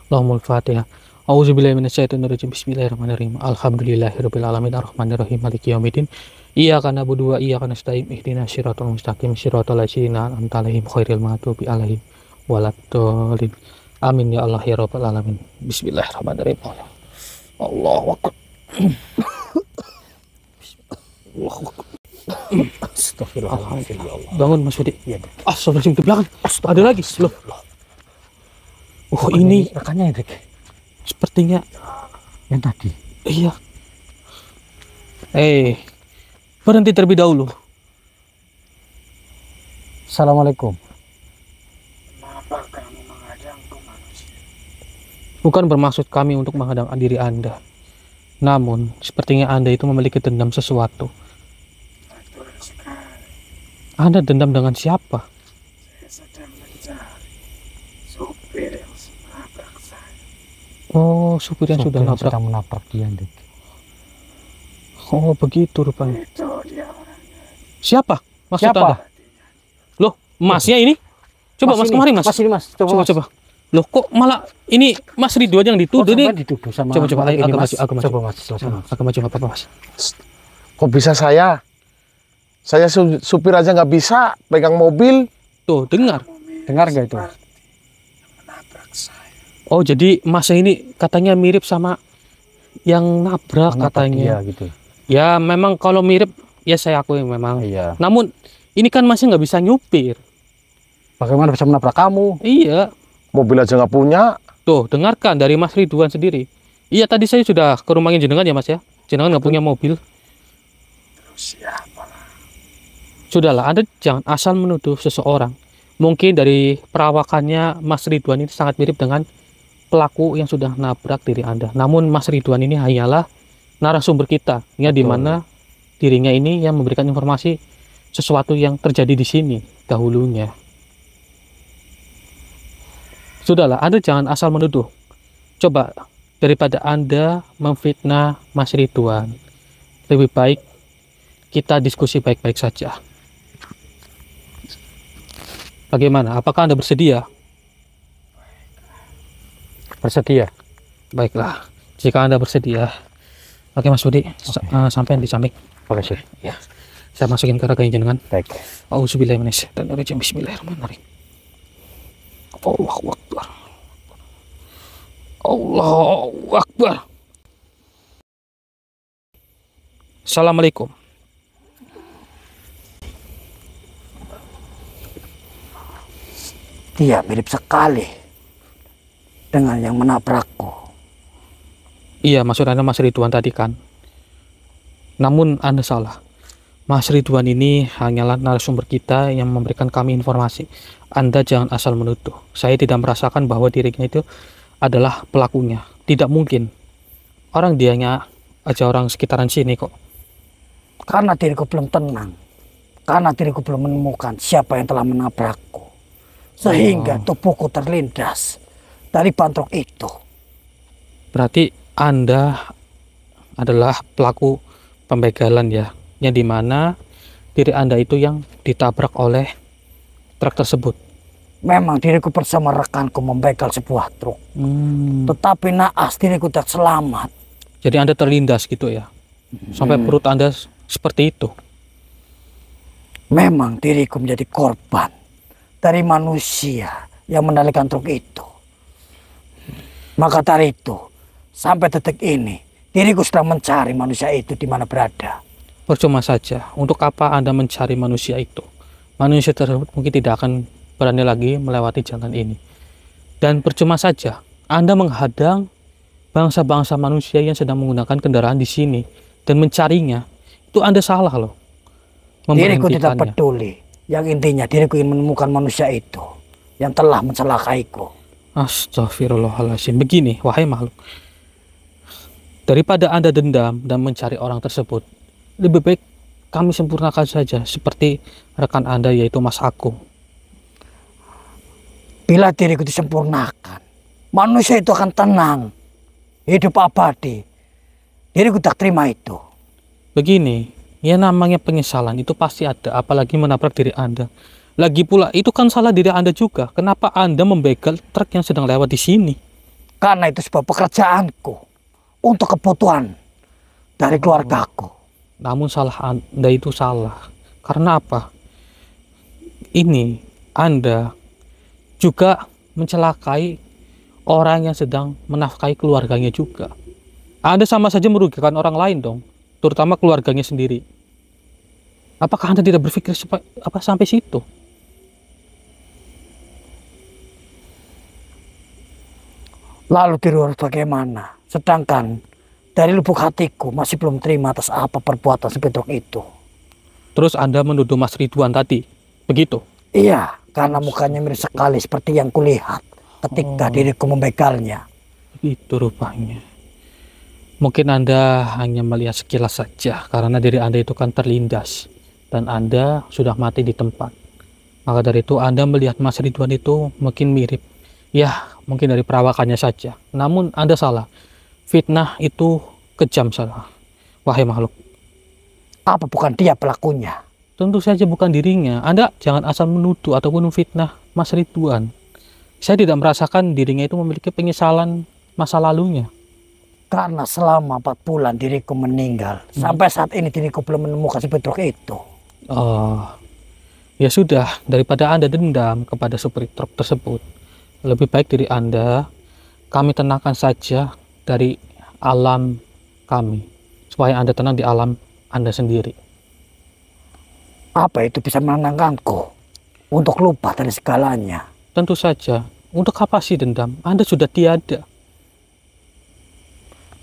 Allahumul Fatihah. Auzubillahi minasyaitonir rajim. Bismillahirrahmanirrahim. Alhamdulillahirabbil alamin arrahmanirrahim maliki yaumiddin. Iyyaka na'budu wa iyyaka nasta'in ihdinas siratal mustaqim siratal ladzina an'amta 'alaihim ghairil maghdubi 'alaihim waladdallin. Amin ya Allah ya rabbal alamin. Bismillahirrahmanirrahim. Allahu akbar. Allahu akbar. Astagfirullahaladzim. Bangun Mas Budi. Iya. Astagfirullahaladzim di belakang. Ada lagi. Loh. Oh ini rekannya Hendrik. Sepertinya Yang tadi. iya. Berhenti terlebih dahulu. Assalamualaikum. Bukan bermaksud kami untuk menghadang diri Anda. Namun, sepertinya Anda itu memiliki dendam sesuatu. Anda dendam dengan siapa? Oh, supir yang sudah nabrak. Sedang menabrak dia, Hendrik. Oh, begitu rupanya. Siapa? Maksud Siapa? Anda? Loh, masnya ini? Coba mas ini, kemari mas. Mas ini mas. Coba. Loh kok malah ini Mas Ridwan yang dituduh nih? Dituduh sama Coba, ini, agak Mas. maju, agak maju. Coba Mas, silakan, Mas. Agak maju nggak apa-apa Mas. Kok bisa saya? Saya supir aja nggak bisa pegang mobil. Tuh dengar. Dengar nggak itu? Oh jadi Mas ini katanya mirip sama yang nabrak katanya. Iya gitu. Ya memang kalau mirip ya saya akui memang. Iya. Namun ini kan masih nggak bisa nyupir. Bagaimana bisa menabrak kamu? Iya. Mobil aja nggak punya. Tuh dengarkan dari Mas Ridwan sendiri. Iya tadi saya sudah ke rumahnya jenengan ya Mas ya. Jenengan nggak punya mobil. Sudahlah, Anda jangan asal menuduh seseorang. Mungkin dari perawakannya Mas Ridwan ini sangat mirip dengan pelaku yang sudah nabrak diri Anda. Namun Mas Ridwan ini hanyalah narasumber kita, ya di mana dirinya ini yang memberikan informasi sesuatu yang terjadi di sini dahulunya. Sudahlah, Anda jangan asal menuduh. Coba daripada Anda memfitnah Mas Ridwan, lebih baik kita diskusi baik-baik saja. Bagaimana? Apakah Anda bersedia? Bersedia. Baiklah, jika Anda bersedia. Oke Mas Budi, sampai di samping. Oke sih. Ya, saya masukin ke raganya jenengan. Baik. Auzubillahiminasyaitonirrajim. Bismillahirrahmanirrahim. Allahu Akbar. Allahu Akbar. Assalamualaikum. Dia mirip sekali dengan yang menabrakku. Iya, maksud Anda Mas Ridwan tadi kan. Namun Anda salah. Mas Ridwan ini hanyalah narasumber kita yang memberikan kami informasi. Anda jangan asal menuduh. Saya tidak merasakan bahwa dirinya itu adalah pelakunya. Tidak mungkin. Orang dianya aja orang sekitaran sini kok. Karena diriku belum tenang. Karena diriku belum menemukan siapa yang telah menabrakku. Sehingga tubuhku terlindas dari bantrok itu. Berarti Anda adalah pelaku pembegalan ya. Yang dimana diri Anda itu yang ditabrak oleh truk tersebut. Memang diriku bersama rekanku membegal sebuah truk. Tetapi naas diriku tak selamat. Jadi Anda terlindas gitu ya. Sampai perut Anda seperti itu. Memang diriku menjadi korban dari manusia yang mengendalikan truk itu. Maka dari itu, sampai detik ini, diriku sedang mencari manusia itu di mana berada. Percuma saja. Untuk apa Anda mencari manusia itu? Manusia tersebut mungkin tidak akan berani lagi melewati jalan ini. Dan percuma saja Anda menghadang bangsa-bangsa manusia yang sedang menggunakan kendaraan di sini dan mencarinya. Itu Anda salah loh. Diriku tidak peduli. Yang intinya diriku ingin menemukan manusia itu yang telah mencelakaiku. Astagfirullahaladzim. Begini, wahai makhluk. Daripada Anda dendam dan mencari orang tersebut, lebih baik kami sempurnakan saja seperti rekan Anda yaitu Mas Agung. Bila diriku disempurnakan, manusia itu akan tenang, hidup abadi. Diriku tak terima itu. Begini, ya namanya penyesalan itu pasti ada, apalagi menabrak diri Anda. Lagi pula itu kan salah diri Anda juga. Kenapa Anda membegal truk yang sedang lewat di sini? Karena itu sebuah pekerjaanku untuk kebutuhan dari keluargaku. Namun salah Anda itu salah. Karena apa? Ini Anda juga mencelakai orang yang sedang menafkahi keluarganya juga. Anda sama saja merugikan orang lain dong, terutama keluarganya sendiri. Apakah Anda tidak berpikir sampai situ? Lalu diri harus bagaimana? Sedangkan dari lubuk hatiku masih belum terima atas apa perbuatan sepedok itu. Terus Anda menuduh Mas Ridwan tadi, begitu? Iya, karena mukanya mirip sekali seperti yang kulihat ketika diriku membegalnya. Itu rupanya. Mungkin Anda hanya melihat sekilas saja karena diri Anda itu kan terlindas dan Anda sudah mati di tempat. Maka dari itu Anda melihat Mas Ridwan itu mungkin mirip. Ya, mungkin dari perawakannya saja. Namun Anda salah. Fitnah itu kejam salah. Wahai makhluk. Apa bukan dia pelakunya? Tentu saja bukan dirinya. Anda jangan asal menuduh ataupun memfitnah Mas Ridwan. Saya tidak merasakan dirinya itu memiliki penyesalan masa lalunya. Karena selama 4 bulan diriku meninggal, sampai saat ini diriku belum menemukan si Petruk itu. Oh, ya sudah, daripada Anda dendam kepada supir truk tersebut, lebih baik diri Anda kami tenangkan saja dari alam kami, supaya Anda tenang di alam Anda sendiri. Apa itu bisa menenangkanku untuk lupa dari segalanya? Tentu saja, untuk apa sih dendam? Anda sudah tiada.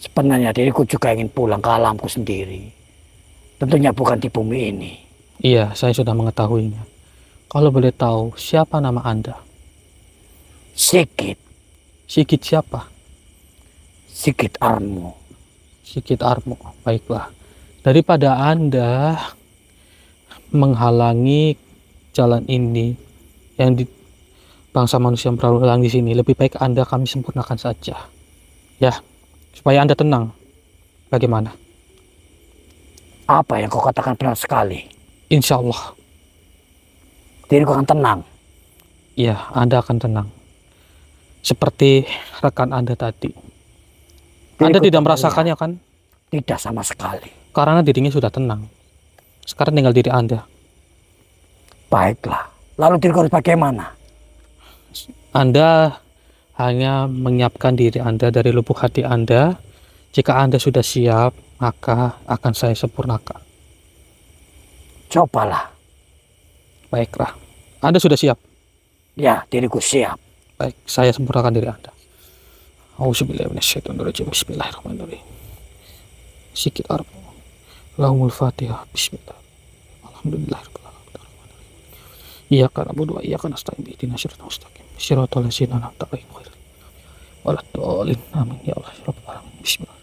Sebenarnya diriku juga ingin pulang ke alamku sendiri. Tentunya bukan di bumi ini. Iya, saya sudah mengetahuinya. Kalau boleh tahu, siapa nama Anda? Sigit, Sigit siapa? Sigit Armo. Sigit Armo. Baiklah. Daripada Anda menghalangi jalan ini yang di bangsa manusia yang berlalu lalang di sini, lebih baik Anda kami sempurnakan saja. Ya, supaya Anda tenang. Bagaimana? Apa yang kau katakan benar sekali. Insya Allah. Diriku akan tenang. Ya, Anda akan tenang. Seperti rekan Anda tadi. Anda Diriku tidak tenang, merasakannya kan? Tidak sama sekali. Karena dirinya sudah tenang. Sekarang tinggal diri Anda. Baiklah. Lalu diriku harus bagaimana? Anda hanya menyiapkan diri Anda dari lubuk hati Anda. Jika Anda sudah siap, maka akan saya sempurnakan. Cobalah. Baiklah. Anda sudah siap? Ya, diriku siap. Baik, saya sempurnakan diri Anda. Auzubillahi minasyaitonirrajim. Bismillahirrahmanirrahim. Sigit Armo. Lahumul Fatihah. Bismillah. Alhamdulillahirabbil alamin. Iyyaka na'budu wa iyyaka nasta'in. Ihdinas siratal mustaqim. Shiratal ladzina an'amta 'alaihim ghairil maghdubi 'alaihim waladdallin. Amin ya Allah ya rabbal alamin. Bismillah.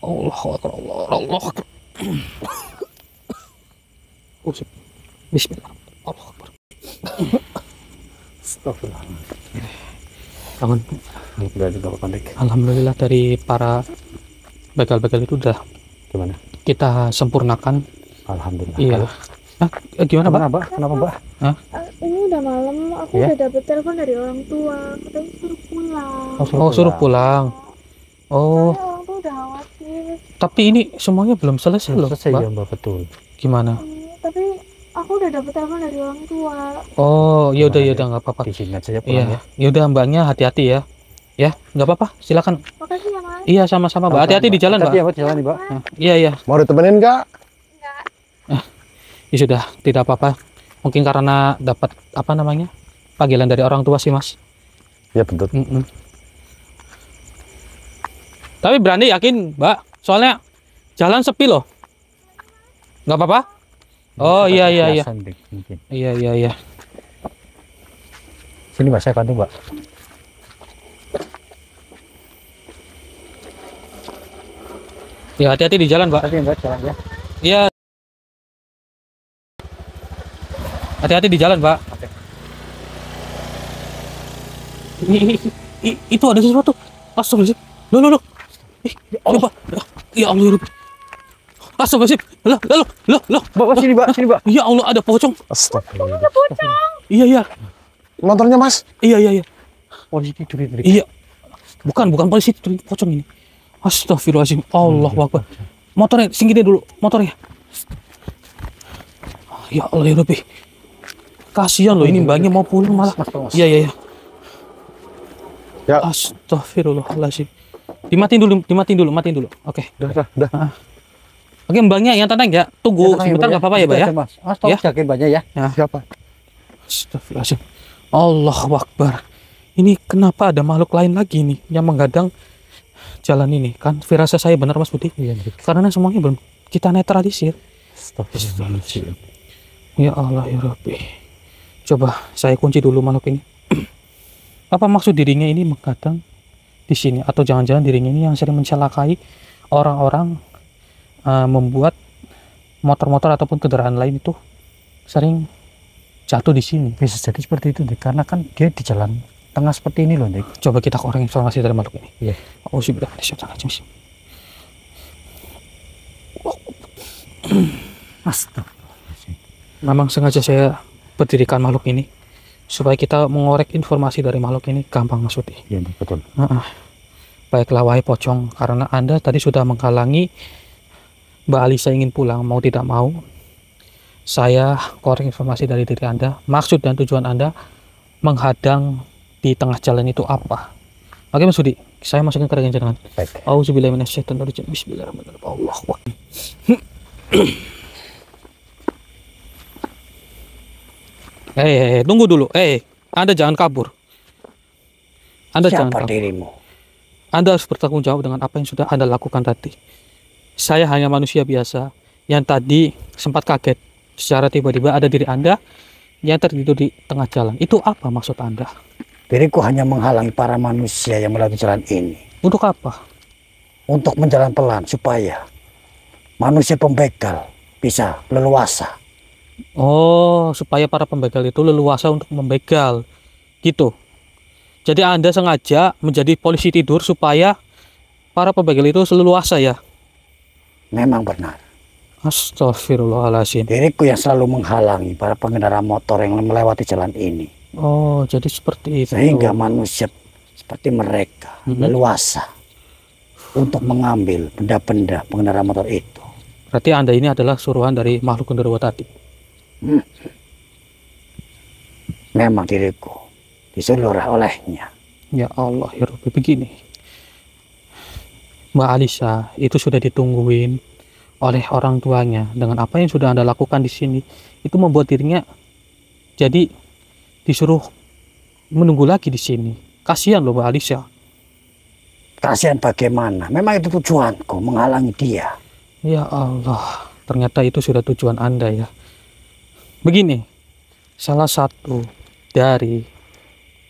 Allahu akbar. Allahu akbar. Bismillah. Allahu akbar. Astagfirullahaladzim. Bangun. Alhamdulillah dari para begal-begal itu udah Gimana? kita sempurnakan. Alhamdulillah. Iya. Nah, gimana, Mbak? Kenapa, Mbak? Kenapa, Mbak? Ini udah malam, aku Ya? udah dapet telepon dari orang tua, katanya suruh pulang. Oh, suruh pulang. Oh, Soalnya orang tua udah khawatir. tapi ini semuanya belum selesai loh, Selesai Mbak. ya, Mbak, betul. Gimana? Tapi aku udah dapet telepon dari orang tua. Oh, ya udah Gimana, nggak apa-apa. Di sini saja pulang Iya, ya. ya udah Mbaknya hati-hati ya. Ya, nggak apa-apa. Silakan. Makasih ya, Mas. Iya, sama-sama, Mbak. Hati-hati di jalan, Mbak. Hati-hati ya, Mbak, di jalan nih, Mbak. Iya, iya. Mau ditemenin nggak? Ya sudah, tidak apa-apa. Mungkin karena dapat apa namanya? Panggilan dari orang tua sih, Mas. Ya betul. Mm-mm. Tapi berani yakin, Mbak. Soalnya jalan sepi loh. Nggak apa-apa? Oh, iya, iya, iya. Biasa, mungkin. Iya, iya, iya. Sini, Mbak, saya bantu, Mbak. Ya, hati-hati di jalan, Mbak. Hati, Mbak, jalan ya. Iya. Hati-hati di jalan, Pak. Oke. Itu ada sesuatu. Astagfirullahaladzim. Loh. Coba. Ya Allah, ya Rabbi. Astagfirullahaladzim. Loh. Mbak, sini, Mbak, sini, Mbak. Ya Allah, ada pocong. Astagfirullah. Iya. Motornya Mas? Iya. Polisi tidur itu. Iya. Bukan polisi, itu pocong ini. Astagfirullahaladzim. Allahu Akbar. Motornya, singkirin dulu. Motornya. Ya Allah, ya Rabbi. Kasihan loh, ini mbaknya mau pulang malah. Iya. Ya. Astagfirullahaladzim. Dimatiin dulu. Oke. Udah. Oke, mbaknya yang tenang ya. Tunggu sebentar, nggak apa-apa ya, Mbak ya. Mas, tolong Ya. jagain mbaknya ya. Siapa? Astagfirullahaladzim. Allahu Akbar. Ini kenapa ada makhluk lain lagi nih yang menghadang jalan ini? Kan firasat saya benar, Mas Budi. Iya, Karena semuanya belum kita netralisir. Astagfirullahaladzim. Ya Allah, ya Rabbi. Coba saya kunci dulu makhluk ini. Apa maksud dirinya ini menghadang di sini? Atau jangan-jangan dirinya ini yang sering mencelakai orang-orang, membuat motor-motor ataupun kendaraan lain itu sering jatuh di sini. Bisa jadi seperti itu, Dik. Karena kan dia di jalan tengah seperti ini loh, Dik. Coba kita koreng informasi dari makhluk ini. Iya. Auzubillahi minasyaitonirrajim. Astagfirullahaladzim. Memang sengaja saya berdirikan makhluk ini supaya kita mengorek informasi dari makhluk ini gampang, Mas Budi. Iya, betul. Baiklah wahai pocong, karena Anda tadi sudah menghalangi Mbak Alisa ingin pulang, mau tidak mau saya korek informasi dari diri Anda. Maksud dan tujuan Anda menghadang di tengah jalan itu apa? Oke Mas Budi, saya masukin ke rekan jenengan. Baik. Auzubillahi minasyaitonirrajim. Bismillahirrahmanirrahim. Allahu Akbar. Tunggu dulu. Anda jangan kabur. Anda jangan Siapa kabur. dirimu? Anda harus bertanggung jawab dengan apa yang sudah Anda lakukan tadi. Saya hanya manusia biasa yang tadi sempat kaget secara tiba-tiba ada diri Anda yang tertidur di tengah jalan. Itu apa maksud Anda? Diriku hanya menghalangi para manusia yang melewati jalan ini. Untuk apa? Untuk menjalan pelan supaya manusia pembegal bisa leluasa. Oh, supaya para pembegal itu leluasa untuk membegal. Gitu. Jadi Anda sengaja menjadi polisi tidur supaya para pembegal itu leluasa ya? Memang benar. Astagfirullahaladzim. Diriku yang selalu menghalangi para pengendara motor yang melewati jalan ini. Oh, jadi seperti itu. Sehingga manusia seperti mereka leluasa untuk mengambil benda-benda pengendara motor itu. Berarti Anda ini adalah suruhan dari makhluk genderuwo tadi. Memang diriku disuruh olehnya. Ya Allah, ya Rabbi, begini. Mbak Alisa itu sudah ditungguin oleh orang tuanya. Dengan apa yang sudah Anda lakukan di sini, itu membuat dirinya jadi disuruh menunggu lagi di sini. Kasihan loh Mbak Alisa. Kasihan bagaimana? Memang itu tujuanku, menghalangi dia. Ya Allah, ternyata itu sudah tujuan Anda ya. Begini, salah satu dari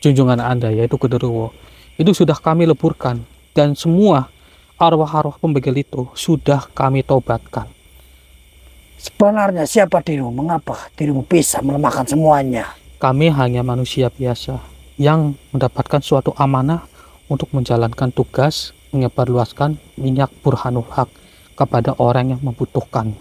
junjungan Anda yaitu genderuwo itu sudah kami leburkan dan semua arwah-arwah pembegal itu sudah kami tobatkan. Sebenarnya siapa dirimu? Mengapa dirimu bisa melemahkan semuanya? Kami hanya manusia biasa yang mendapatkan suatu amanah untuk menjalankan tugas menyebarluaskan minyak burhanul haq kepada orang yang membutuhkan.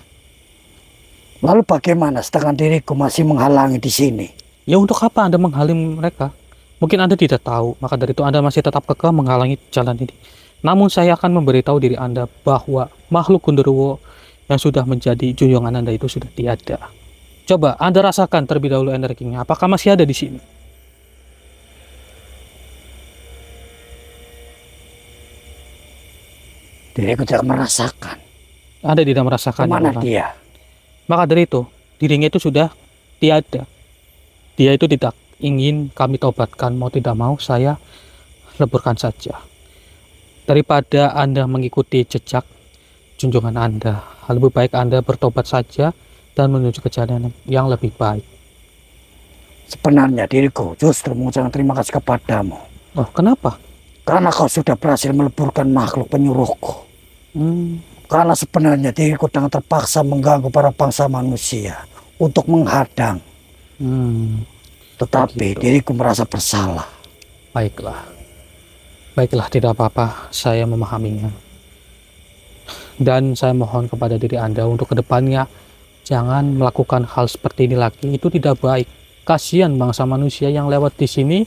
Lalu bagaimana sedangkan diriku masih menghalangi di sini? Ya untuk apa Anda menghalangi mereka? Mungkin Anda tidak tahu, maka dari itu Anda masih tetap kekeh menghalangi jalan ini. Namun saya akan memberitahu diri Anda bahwa makhluk genderuwo yang sudah menjadi junjungan Anda itu sudah tiada. Coba Anda rasakan terlebih dahulu energinya. Apakah masih ada di sini? Diriku tidak merasakan. Anda tidak merasakan. Kemana dia? Maka dari itu dirinya itu sudah tiada. Dia itu tidak ingin kami tobatkan, mau tidak mau saya leburkan saja. Daripada Anda mengikuti jejak junjungan Anda, lebih baik Anda bertobat saja dan menuju ke jalan yang lebih baik. Sebenarnya diriku justru mengucapkan terima kasih kepadamu. Oh, kenapa? Karena kau sudah berhasil meleburkan makhluk penyuruhku. Karena sebenarnya diriku dengan terpaksa mengganggu para bangsa manusia untuk menghadang. Tetapi Begitu. diriku merasa bersalah. Baiklah. Baiklah, tidak apa-apa. Saya memahaminya. Dan saya mohon kepada diri Anda untuk kedepannya jangan melakukan hal seperti ini lagi. Itu tidak baik. Kasihan bangsa manusia yang lewat di sini,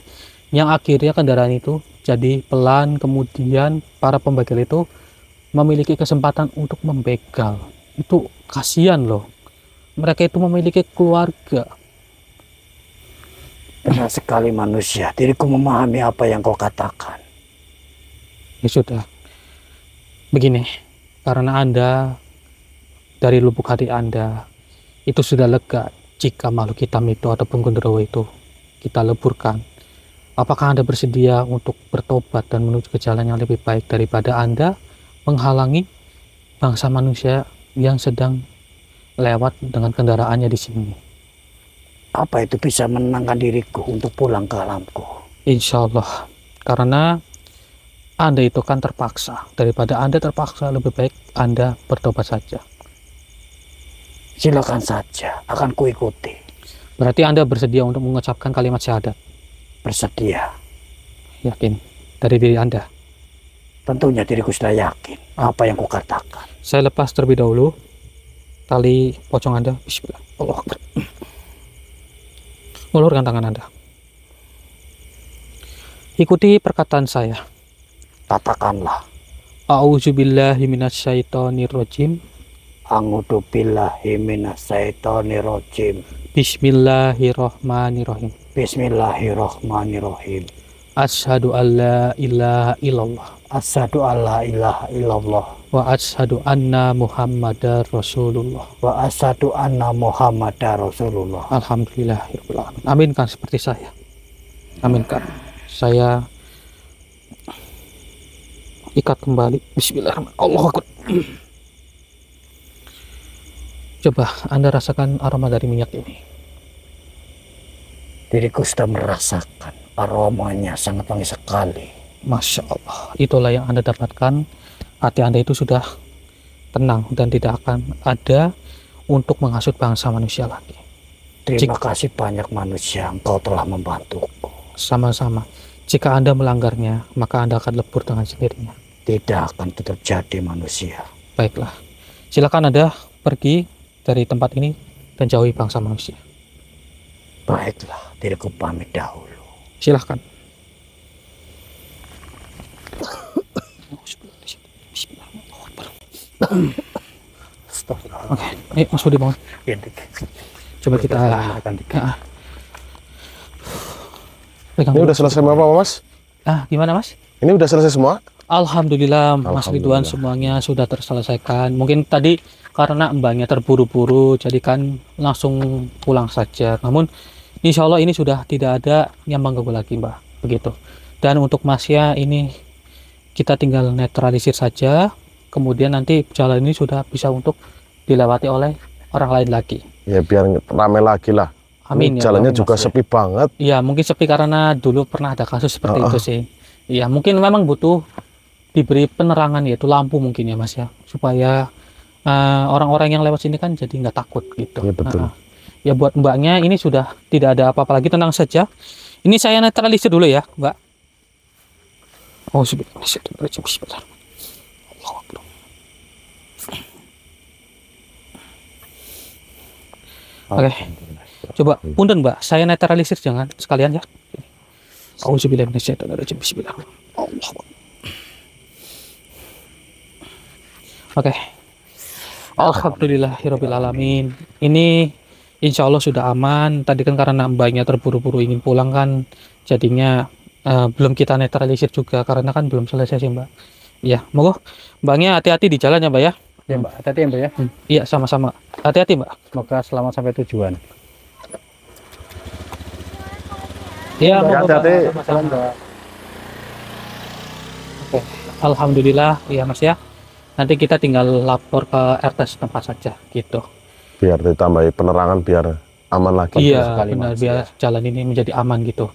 yang akhirnya kendaraan itu jadi pelan, kemudian para pembegal itu memiliki kesempatan untuk membegal. Itu kasihan loh. Mereka itu memiliki keluarga. Benar sekali manusia. Diriku memahami apa yang kau katakan. Ya sudah. Begini, karena Anda dari lubuk hati Anda itu sudah lega jika makhluk hitam itu ataupun genderuwo itu kita leburkan. Apakah Anda bersedia untuk bertobat dan menuju ke jalan yang lebih baik daripada Anda menghalangi bangsa manusia yang sedang lewat dengan kendaraannya di sini? Apa itu bisa menenangkan diriku untuk pulang ke alamku? Insya Allah. Karena Anda itu kan terpaksa. Daripada Anda terpaksa, lebih baik Anda bertobat saja. Silakan saja, akan kuikuti. Berarti Anda bersedia untuk mengucapkan kalimat syahadat? Bersedia. Yakin? Dari diri Anda? Tentunya diriku sudah yakin apa yang kukatakan. Saya lepas terlebih dahulu tali pocong Anda. Bismillah. Allah Akbar. Ulurkan tangan Anda. Ikuti perkataan saya. Katakanlah. A'udzubillahi minasyaitonirrajim. A'udzubillahi minasyaitonirrajim. Bismillahirrahmanirrahim. Bismillahirrahmanirrahim. Asyhadu alla ilaha illallah Asyhadu alla ilaha illallah wa asyhadu anna Muhammadar Rasulullah. wa asyhadu anna Muhammadar Rasulullah. Alhamdulillahirabbil alamin. Aminkan seperti saya. Aminkan. Saya ikat kembali. Bismillahirrahmanirrahim. Allahu Akbar. Coba Anda rasakan aroma dari minyak ini. Diriku sudah merasakan aromanya sangat wangi sekali. Masya Allah. Itulah yang Anda dapatkan. Hati Anda itu sudah tenang dan tidak akan ada untuk menghasut bangsa manusia lagi. Terima kasih banyak manusia, engkau telah membantuku. Sama-sama. Jika Anda melanggarnya, maka Anda akan lebur dengan sendirinya. Tidak akan tetap jadi manusia. Baiklah. Silakan Anda pergi dari tempat ini dan jauhi bangsa manusia. Baiklah, diriku pamit dahulu. Silahkan. Oke, ayo Mas Budi bangun. Coba kita pegang Ini dulu. udah selesai apa Mas? Gimana Mas? Ini udah selesai semua? Alhamdulillah Mas Alhamdulillah. Ridwan semuanya sudah terselesaikan. Mungkin tadi karena mbaknya terburu-buru jadi kan langsung pulang saja. Namun insya Allah ini sudah tidak ada yang mengganggu lagi Mbak. Begitu. Dan untuk Masnya ini kita tinggal netralisir saja. Kemudian nanti jalan ini sudah bisa untuk dilewati oleh orang lain lagi. Ya biar rame lagi lah. Amin Ini ya. jalannya Mas, juga ya. sepi banget. Iya mungkin sepi karena dulu pernah ada kasus seperti itu sih. Iya mungkin memang butuh diberi penerangan yaitu lampu mungkin ya Mas ya. Supaya orang-orang yang lewat sini kan jadi nggak takut gitu. Iya betul. Ya buat mbaknya ini sudah tidak ada apa-apa lagi, tenang saja. Ini saya netralisir dulu ya Mbak. Oh bismillah. Allahu Akbar. Oke. Coba punten Mbak, saya netralisir jangan sekalian ya. Auzubillahi minasyaitonirrajim. Bismillah. Allahu Akbar. Oke. Alhamdulillahirabbil alamin. Ini insya Allah sudah aman. Tadi kan karena mbaknya terburu-buru ingin pulang kan, jadinya belum kita netralisir juga karena kan belum selesai sih Mbak. Iya, monggo mbaknya hati-hati di jalan ya Mbak ya. Ya Mbak, hati-hati ya Mbak ya. Iya sama-sama. Hati-hati Mbak. Semoga selamat sampai tujuan. Iya, Ya, monggo, Mbak. hati-hati. Sama-sama. Oke. Alhamdulillah ya Mas ya. Nanti kita tinggal lapor ke RT setempat saja gitu. Biar ditambahi penerangan biar aman lagi. Iya sekali, benar Mas, biar jalan ini menjadi aman gitu.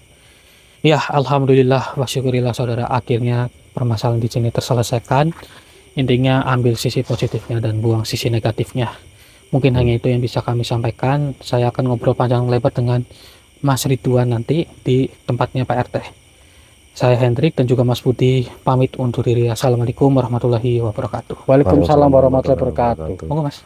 Ya alhamdulillah wa syukurillah saudara, akhirnya permasalahan di sini terselesaikan. Intinya ambil sisi positifnya dan buang sisi negatifnya. Mungkin hanya itu yang bisa kami sampaikan. Saya akan ngobrol panjang lebar dengan Mas Ridwan nanti di tempatnya Pak RT. Saya Hendrik dan juga Mas Budi pamit undur diri. Assalamualaikum warahmatullahi wabarakatuh. Waalaikumsalam warahmatullahi wabarakatuh. Monggo Mas.